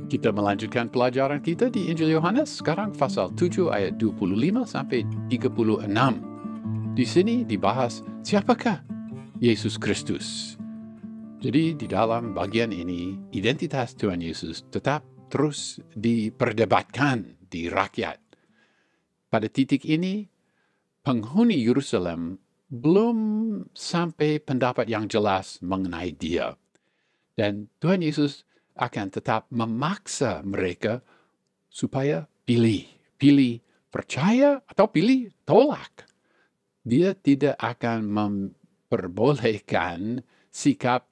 Kita melanjutkan pelajaran kita di Injil Yohanes, sekarang pasal 7 ayat 25 sampai 36. Di sini dibahas siapakah Yesus Kristus. Jadi di dalam bagian ini, identitas Tuhan Yesus tetap terus diperdebatkan di rakyat. Pada titik ini, penghuni Yerusalem belum sampai pendapat yang jelas mengenai dia. Dan Tuhan Yesus akan tetap memaksa mereka supaya pilih percaya atau pilih tolak. Dia tidak akan memperbolehkan sikap,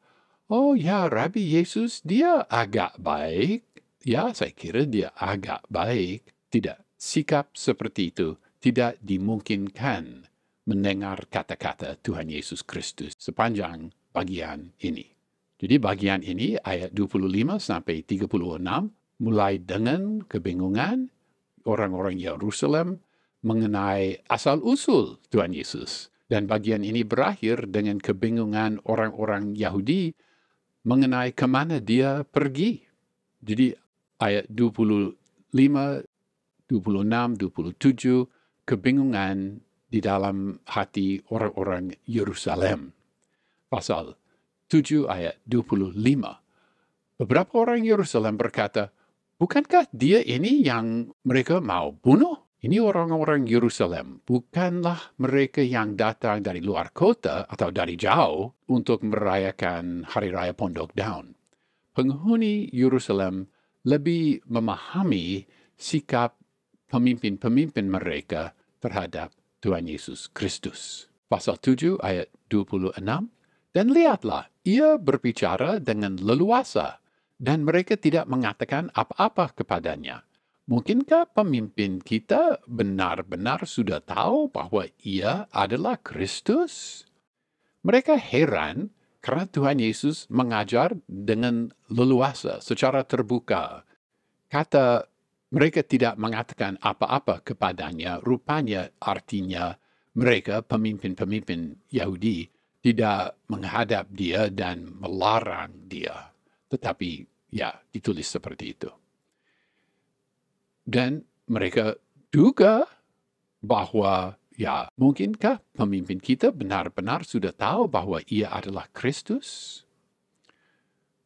oh ya, Rabi Yesus dia agak baik. Ya, saya kira dia agak baik. Tidak, sikap seperti itu tidak dimungkinkan mendengar kata-kata Tuhan Yesus Kristus sepanjang bagian ini. Jadi bagian ini ayat 25 sampai 36 mulai dengan kebingungan orang-orang Yerusalem mengenai asal-usul Tuhan Yesus. Dan bagian ini berakhir dengan kebingungan orang-orang Yahudi mengenai kemana dia pergi. Jadi ayat 25, 26, 27, kebingungan di dalam hati orang-orang Yerusalem. Pasal 7 ayat 25. Beberapa orang Yerusalem berkata, bukankah dia ini yang mereka mau bunuh? Ini orang-orang Yerusalem, bukanlah mereka yang datang dari luar kota atau dari jauh untuk merayakan Hari Raya Pondok Daun. Penghuni Yerusalem lebih memahami sikap pemimpin-pemimpin mereka terhadap Tuhan Yesus Kristus. Pasal 7 ayat 26. Dan lihatlah, ia berbicara dengan leluasa, dan mereka tidak mengatakan apa-apa kepadanya. Mungkinkah pemimpin kita benar-benar sudah tahu bahwa ia adalah Kristus? Mereka heran karena Tuhan Yesus mengajar dengan leluasa, secara terbuka. Kata mereka tidak mengatakan apa-apa kepadanya, rupanya artinya mereka pemimpin-pemimpin Yahudi tidak menghadap dia dan melarang dia. Tetapi ya, ditulis seperti itu. Dan mereka duga bahwa ya, mungkinkah pemimpin kita benar-benar sudah tahu bahwa ia adalah Kristus?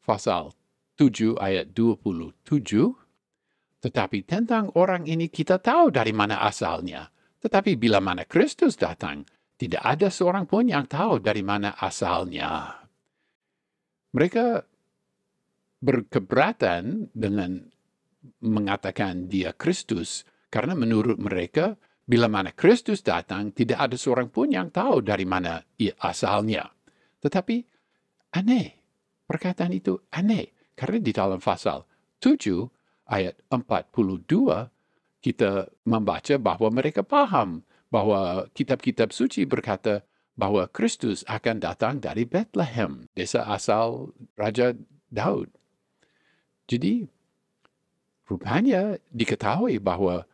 Pasal 7 ayat 27, tetapi tentang orang ini kita tahu dari mana asalnya. Tetapi bila mana Kristus datang, tidak ada seorang pun yang tahu dari mana asalnya. Mereka berkeberatan dengan mengatakan dia Kristus, karena menurut mereka, bila mana Kristus datang, tidak ada seorang pun yang tahu dari mana asalnya. Tetapi aneh, perkataan itu aneh, karena di dalam pasal 7 ayat 42, kita membaca bahwa mereka paham bahwa kitab-kitab suci berkata bahwa Kristus akan datang dari Bethlehem, desa asal Raja Daud. Jadi, rupanya diketahui bahwa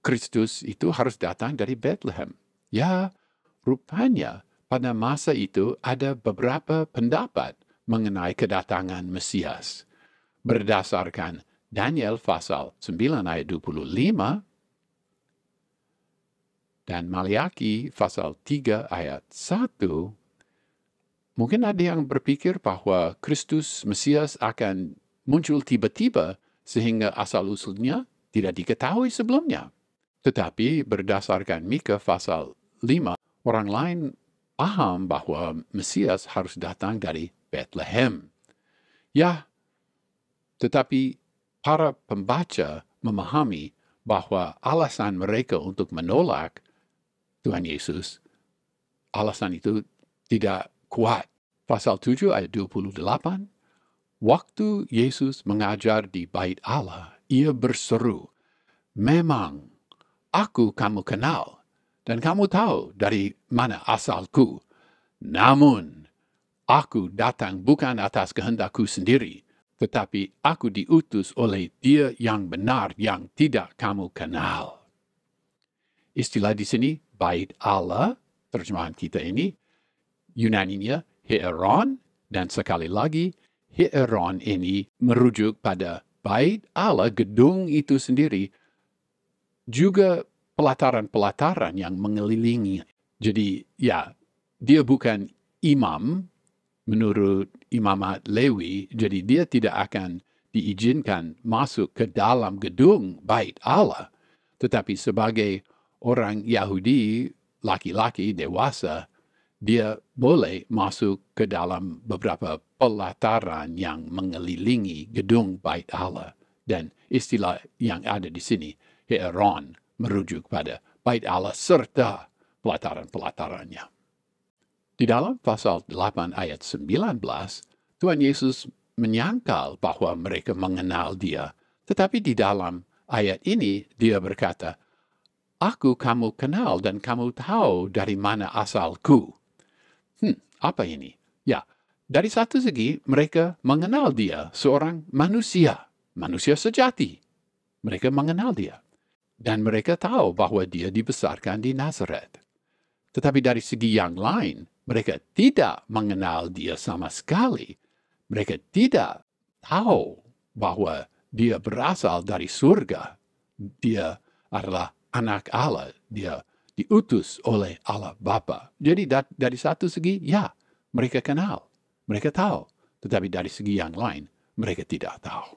Kristus itu harus datang dari Bethlehem. Ya, rupanya pada masa itu ada beberapa pendapat mengenai kedatangan Mesias. Berdasarkan Daniel pasal 9 ayat 25, dan Maliaki pasal 3 ayat 1, mungkin ada yang berpikir bahwa Kristus Mesias akan muncul tiba-tiba sehingga asal-usulnya tidak diketahui sebelumnya. Tetapi berdasarkan Mika pasal 5, orang lain paham bahwa Mesias harus datang dari Bethlehem. Ya, tetapi para pembaca memahami bahwa alasan mereka untuk menolak Tuhan Yesus, alasan itu tidak kuat. Pasal 7 ayat 28, waktu Yesus mengajar di bait Allah, ia berseru, memang aku kamu kenal, dan kamu tahu dari mana asalku. Namun, aku datang bukan atas kehendakku sendiri, tetapi aku diutus oleh Dia yang benar yang tidak kamu kenal. Istilah di sini, bait Allah, terjemahan kita ini, Yunaninya Hieron, dan sekali lagi, Hieron ini merujuk pada bait Allah, gedung itu sendiri, juga pelataran-pelataran yang mengelilingi. Jadi ya, dia bukan imam menurut imamat Lewi, jadi dia tidak akan diizinkan masuk ke dalam gedung bait Allah. Tetapi sebagai orang Yahudi, laki-laki dewasa, dia boleh masuk ke dalam beberapa pelataran yang mengelilingi gedung bait Allah. Dan istilah yang ada di sini, Hieron, merujuk pada bait Allah serta pelataran-pelatarannya. Di dalam pasal 8 ayat 19, Tuhan Yesus menyangkal bahwa mereka mengenal dia. Tetapi di dalam ayat ini dia berkata, "Aku kamu kenal dan kamu tahu dari mana asalku." Apa ini? Ya, dari satu segi mereka mengenal dia seorang manusia, manusia sejati. Mereka mengenal dia. Dan mereka tahu bahwa dia dibesarkan di Nazaret. Tetapi dari segi yang lain, mereka tidak mengenal dia sama sekali. Mereka tidak tahu bahwa dia berasal dari surga. Dia adalah anak Allah. Dia diutus oleh Allah Bapa. Jadi dari satu segi, ya, mereka kenal. Mereka tahu. Tetapi dari segi yang lain, mereka tidak tahu.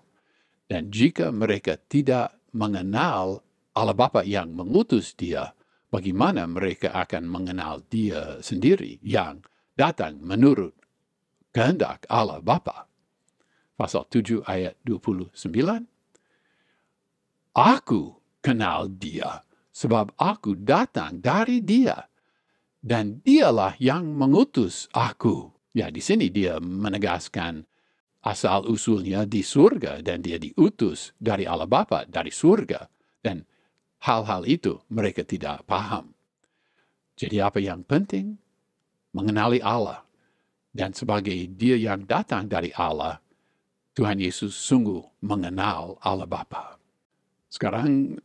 Dan jika mereka tidak mengenal Allah Bapa yang mengutus dia, bagaimana mereka akan mengenal dia sendiri yang datang menurut kehendak Allah Bapa? Pasal 7 ayat 29. Aku kenal dia, sebab aku datang dari dia, dan dialah yang mengutus aku. Ya, di sini dia menegaskan asal-usulnya di surga, dan dia diutus dari Allah Bapa, dari surga. Dan hal-hal itu mereka tidak paham. Jadi apa yang penting? Mengenali Allah. Dan sebagai dia yang datang dari Allah, Tuhan Yesus sungguh mengenal Allah Bapa. Sekarang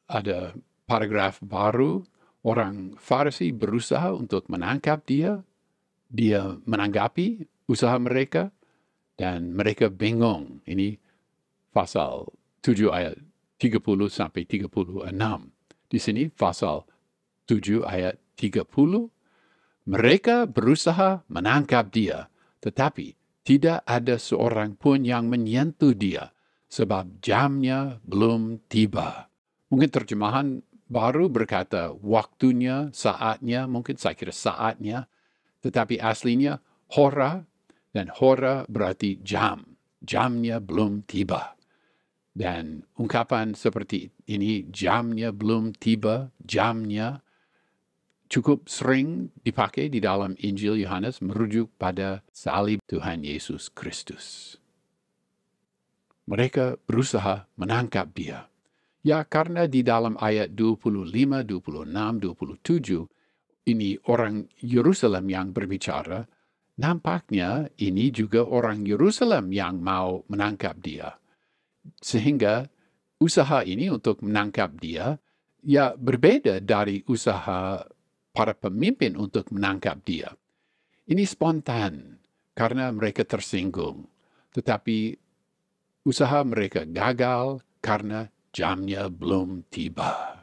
ada paragraf baru, orang Farisi berusaha untuk menangkap dia. Dia menanggapi usaha mereka, dan mereka bingung. Ini pasal 7 ayat 30 sampai 36. Di sini pasal 7 ayat 30, mereka berusaha menangkap dia, tetapi tidak ada seorang pun yang menyentuh dia, sebab jamnya belum tiba. Mungkin terjemahan baru berkata waktunya, saatnya, mungkin saya kira saatnya, tetapi aslinya hora, dan hora berarti jam. Jamnya belum tiba. Dan ungkapan seperti ini, jamnya belum tiba, jamnya, cukup sering dipakai di dalam Injil Yohanes merujuk pada salib Tuhan Yesus Kristus. Mereka berusaha menangkap dia. Ya, karena di dalam ayat 25, 26, 27, ini orang Yerusalem yang berbicara, nampaknya ini juga orang Yerusalem yang mau menangkap dia. Sehingga usaha ini untuk menangkap dia, ya berbeda dari usaha para pemimpin untuk menangkap dia. Ini spontan karena mereka tersinggung. Tetapi usaha mereka gagal karena jamnya belum tiba.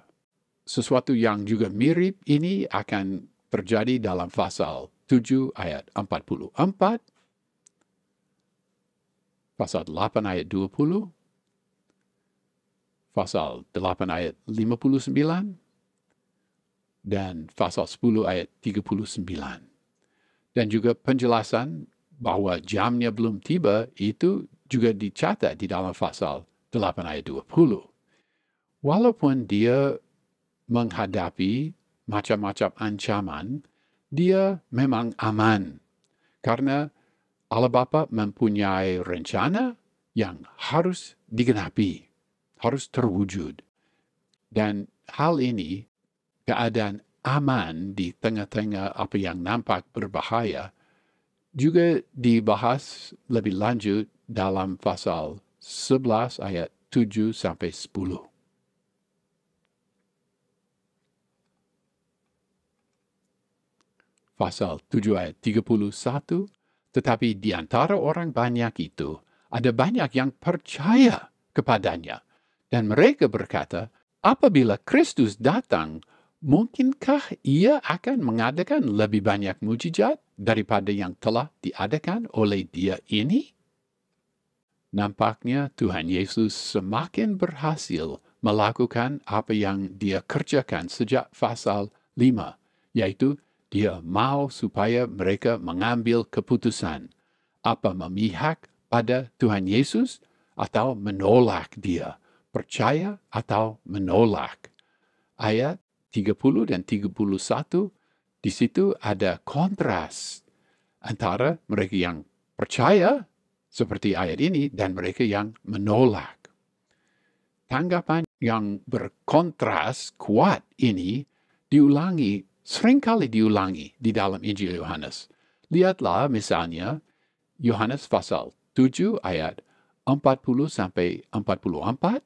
Sesuatu yang juga mirip ini akan terjadi dalam pasal 7 ayat 44, pasal 8 ayat 20, pasal 8 ayat 59, dan pasal 10 ayat 39. Dan juga penjelasan bahwa jamnya belum tiba itu juga dicatat di dalam pasal 8 ayat 20. Walaupun dia menghadapi macam-macam ancaman, dia memang aman. Karena Allah Bapa mempunyai rencana yang harus digenapi, harus terwujud. Dan hal ini, keadaan aman di tengah-tengah apa yang nampak berbahaya, juga dibahas lebih lanjut dalam pasal 11 ayat 7 sampai 10. Pasal 7 ayat 31, Tetapi di antara orang banyak itu, ada banyak yang percaya kepadanya. Dan mereka berkata, apabila Kristus datang, mungkinkah ia akan mengadakan lebih banyak mujizat daripada yang telah diadakan oleh dia ini? Nampaknya Tuhan Yesus semakin berhasil melakukan apa yang dia kerjakan sejak pasal 5, yaitu dia mau supaya mereka mengambil keputusan, apa memihak pada Tuhan Yesus atau menolak dia, percaya atau menolak. Ayat 30 dan 31, di situ ada kontras antara mereka yang percaya seperti ayat ini dan mereka yang menolak. Tanggapan yang berkontras kuat ini seringkali diulangi di dalam Injil Yohanes. Lihatlah misalnya Yohanes pasal 7 ayat 40 sampai 44,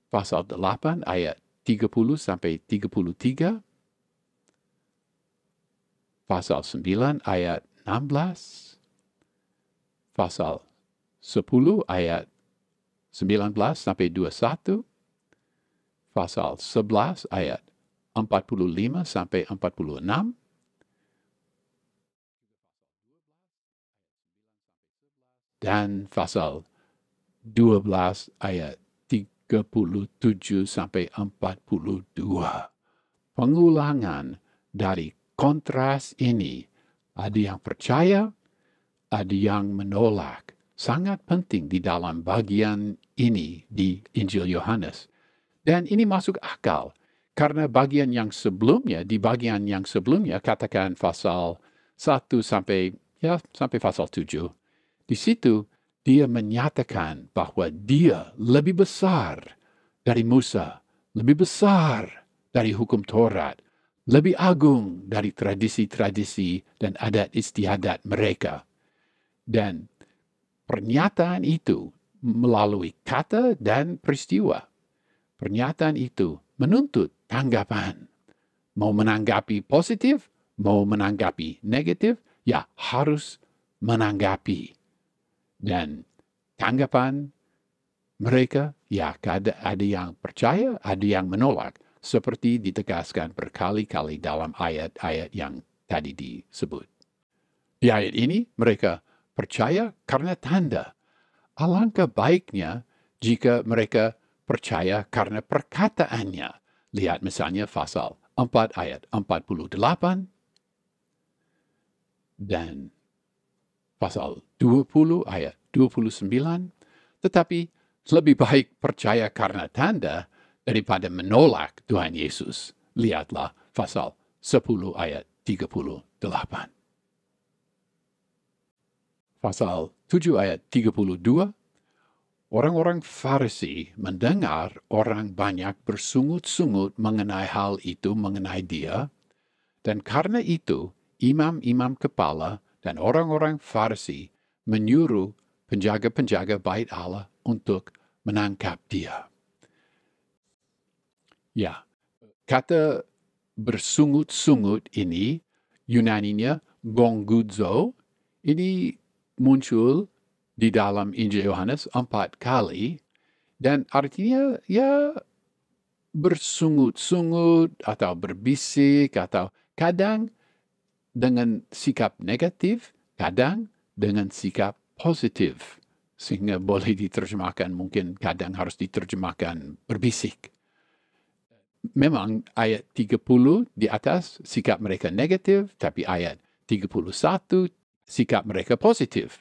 pasal 8 ayat 30 sampai 33, pasal 9 ayat 16, pasal 10 ayat 19 sampai 21, pasal 11 ayat 45 sampai 46, dan pasal 12 ayat 37 sampai 42. Pengulangan dari kontras ini, ada yang percaya, ada yang menolak. Sangat penting di dalam bagian ini di Injil Yohanes. Dan ini masuk akal, karena di bagian yang sebelumnya, katakan pasal 1 sampai pasal 7, di situ dia menyatakan bahwa dia lebih besar dari Musa, lebih besar dari hukum Taurat, lebih agung dari tradisi-tradisi dan adat istiadat mereka. Dan pernyataan itu melalui kata dan peristiwa. Pernyataan itu menuntut tanggapan. Mau menanggapi positif, mau menanggapi negatif, ya harus menanggapi. Dan tanggapan mereka, ya ada yang percaya, ada yang menolak, seperti ditegaskan berkali-kali dalam ayat-ayat yang tadi disebut. Di ayat ini, mereka percaya karena tanda. Alangkah baiknya jika mereka percaya karena perkataannya. Lihat misalnya pasal 4 ayat 48 dan pasal 20 ayat 29. Tetapi lebih baik percaya karena tanda daripada menolak Tuhan Yesus. Lihatlah pasal 10 ayat 38. Pasal 7 ayat 32, orang-orang Farisi mendengar orang banyak bersungut-sungut mengenai hal itu, mengenai dia, dan karena itu imam-imam kepala dan orang-orang Farisi menyuruh penjaga-penjaga bait Allah untuk menangkap dia. Ya, kata bersungut-sungut ini, Yunaninya gongudzo, ini muncul di dalam Injil Yohanes 4 kali, dan artinya ya bersungut-sungut atau berbisik, atau kadang dengan sikap negatif, kadang dengan sikap positif. Sehingga boleh diterjemahkan, mungkin kadang harus diterjemahkan berbisik. Memang ayat 30 di atas sikap mereka negatif, tapi ayat 31 sikap mereka positif.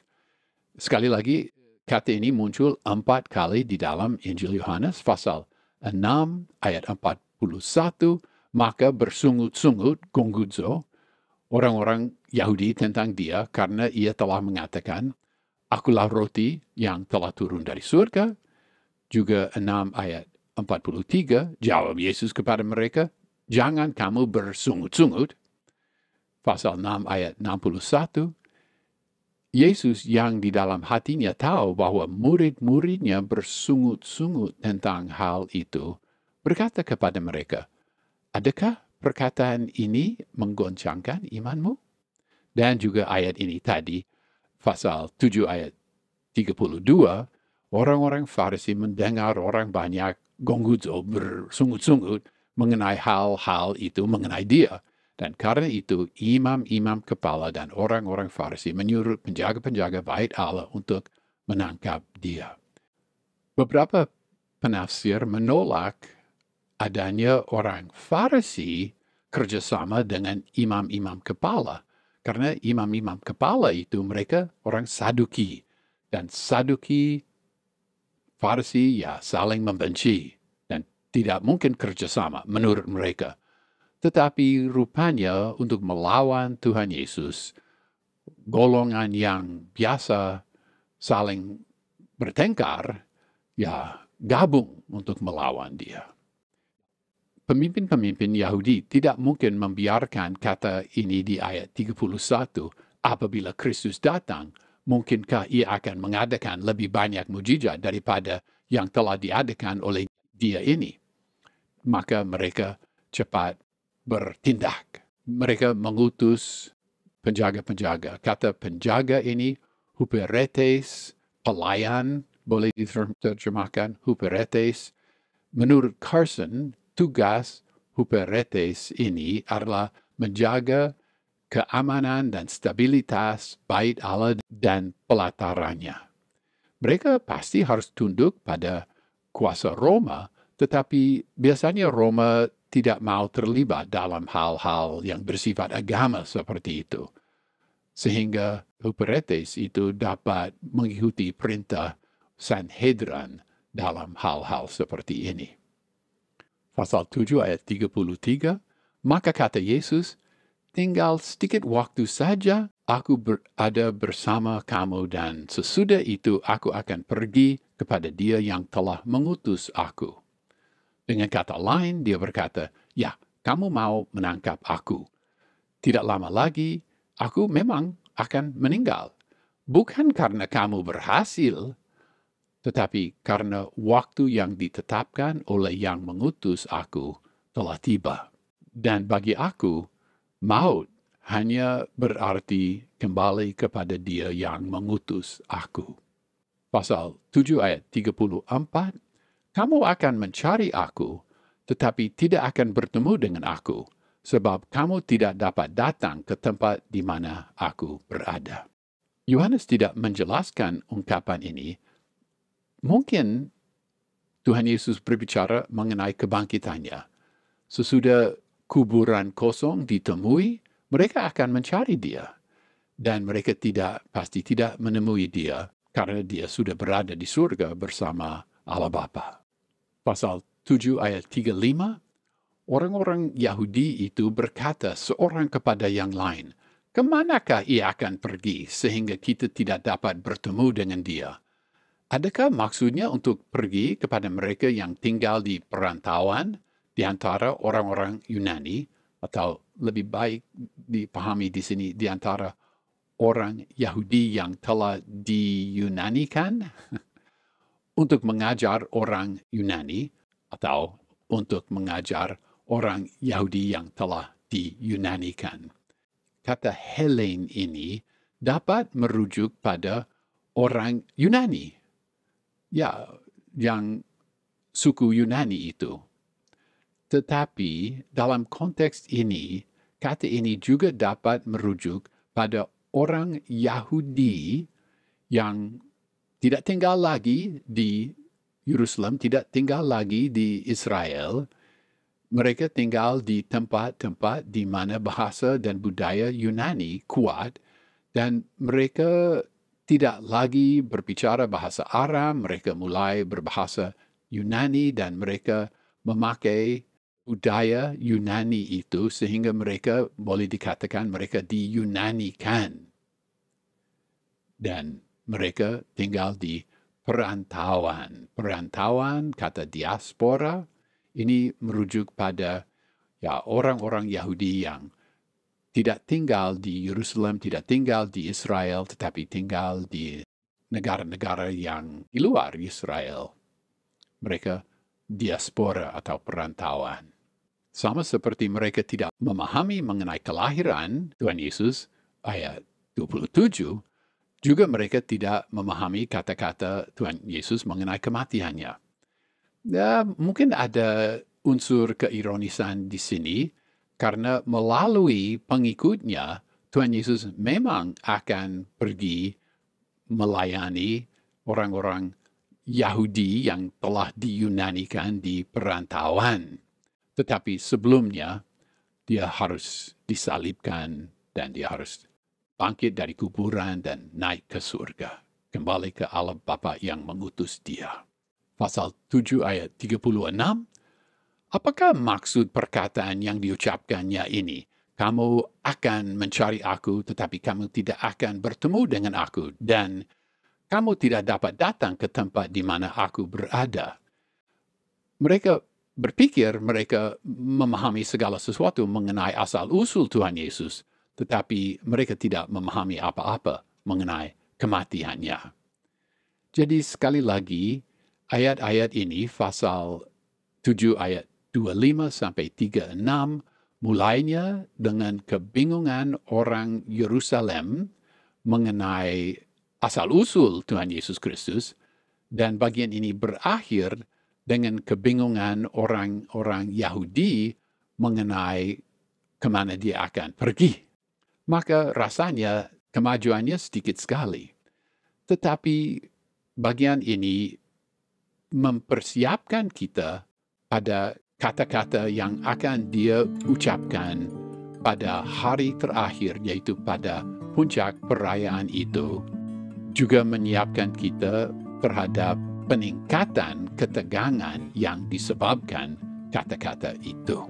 Sekali lagi, kata ini muncul 4 kali di dalam Injil Yohanes, pasal 6 ayat 41, maka bersungut-sungut gongudzo orang-orang Yahudi tentang dia karena ia telah mengatakan, akulah roti yang telah turun dari surga. Juga 6 ayat 43, jawab Yesus kepada mereka, jangan kamu bersungut-sungut. Pasal 6 ayat 61, Yesus yang di dalam hatinya tahu bahwa murid-muridnya bersungut-sungut tentang hal itu, berkata kepada mereka, adakah perkataan ini menggoncangkan imanmu? Dan juga ayat ini tadi, pasal 7 ayat 32, orang-orang Farisi mendengar orang banyak gongguzo bersungut-sungut mengenai hal-hal itu mengenai dia. Dan karena itu, imam-imam kepala dan orang-orang Farisi menyuruh penjaga-penjaga bait Allah untuk menangkap dia. Beberapa penafsir menolak adanya orang Farisi kerjasama dengan imam-imam kepala. Karena imam-imam kepala itu mereka orang Saduki. Dan Saduki, Farisi ya saling membenci. Dan tidak mungkin kerjasama menurut mereka. Tetapi rupanya untuk melawan Tuhan Yesus, golongan yang biasa saling bertengkar, ya gabung untuk melawan dia. Pemimpin-pemimpin Yahudi tidak mungkin membiarkan kata ini di ayat 31, apabila Kristus datang, mungkinkah ia akan mengadakan lebih banyak mujizat daripada yang telah diadakan oleh dia ini? Maka mereka cepat bertindak. Mereka mengutus penjaga-penjaga. Kata penjaga ini, huperetes, pelayan, boleh diterjemahkan, huperetes. Menurut Carson, tugas huperetes ini adalah menjaga keamanan dan stabilitas bait Allah dan pelatarannya. Mereka pasti harus tunduk pada kuasa Roma, tetapi biasanya Roma tidak mau terlibat dalam hal-hal yang bersifat agama seperti itu. Sehingga huperetes itu dapat mengikuti perintah Sanhedrin dalam hal-hal seperti ini. Pasal 7 ayat 33, maka kata Yesus, tinggal sedikit waktu saja aku berada bersama kamu dan sesudah itu aku akan pergi kepada dia yang telah mengutus aku. Dengan kata lain, dia berkata, ya, kamu mau menangkap aku. Tidak lama lagi, aku memang akan meninggal. Bukan karena kamu berhasil, tetapi karena waktu yang ditetapkan oleh yang mengutus aku telah tiba. Dan bagi aku, maut hanya berarti kembali kepada dia yang mengutus aku. Pasal 7 ayat 34, kamu akan mencari aku, tetapi tidak akan bertemu dengan aku, sebab kamu tidak dapat datang ke tempat di mana aku berada. Yohanes tidak menjelaskan ungkapan ini. Mungkin Tuhan Yesus berbicara mengenai kebangkitannya. Sesudah kuburan kosong ditemui, mereka akan mencari dia. Dan mereka pasti tidak menemui dia, karena dia sudah berada di surga bersama Allah Bapa. Pasal 7 ayat 35, orang-orang Yahudi itu berkata seorang kepada yang lain, kemanakah ia akan pergi sehingga kita tidak dapat bertemu dengan dia? Adakah maksudnya untuk pergi kepada mereka yang tinggal di perantauan di antara orang-orang Yunani, atau lebih baik dipahami di sini di antara orang Yahudi yang telah diyunanikan untuk mengajar orang Yunani atau untuk mengajar orang Yahudi yang telah diyunanikan. Kata Helen ini dapat merujuk pada orang Yunani. Ya, yang suku Yunani itu. Tetapi dalam konteks ini, kata ini juga dapat merujuk pada orang Yahudi yang tidak tinggal lagi di Yerusalem, tidak tinggal lagi di Israel. Mereka tinggal di tempat-tempat di mana bahasa dan budaya Yunani kuat, dan mereka tidak lagi berbicara bahasa Aram, mereka mulai berbahasa Yunani, dan mereka memakai budaya Yunani itu sehingga mereka boleh dikatakan mereka diyunanikan. Dan mereka tinggal di perantauan. Perantauan, kata diaspora, ini merujuk pada ya orang-orang Yahudi yang tidak tinggal di Yerusalem, tidak tinggal di Israel, tetapi tinggal di negara-negara yang di luar Israel. Mereka diaspora atau perantauan. Sama seperti mereka tidak memahami mengenai kelahiran Tuhan Yesus, ayat 27, juga mereka tidak memahami kata-kata Tuhan Yesus mengenai kematiannya. Ya, mungkin ada unsur keironisan di sini, karena melalui pengikutnya, Tuhan Yesus memang akan pergi melayani orang-orang Yahudi yang telah diyunanikan di perantauan. Tetapi sebelumnya, dia harus disalibkan dan dia harus bangkit dari kuburan dan naik ke surga. Kembali ke Allah Bapa yang mengutus dia. Pasal 7 ayat 36, apakah maksud perkataan yang diucapkannya ini? Kamu akan mencari aku, tetapi kamu tidak akan bertemu dengan aku, dan kamu tidak dapat datang ke tempat di mana aku berada. Mereka berpikir mereka memahami segala sesuatu mengenai asal-usul Tuhan Yesus, tetapi mereka tidak memahami apa-apa mengenai kematiannya. Jadi sekali lagi, ayat-ayat ini, pasal 7 ayat 25 sampai 36, mulainya dengan kebingungan orang Yerusalem mengenai asal-usul Tuhan Yesus Kristus, dan bagian ini berakhir dengan kebingungan orang-orang Yahudi mengenai kemana dia akan pergi. Maka rasanya kemajuannya sedikit sekali. Tetapi bagian ini mempersiapkan kita pada kata-kata yang akan dia ucapkan pada hari terakhir, yaitu pada puncak perayaan itu, juga menyiapkan kita terhadap peningkatan ketegangan yang disebabkan kata-kata itu.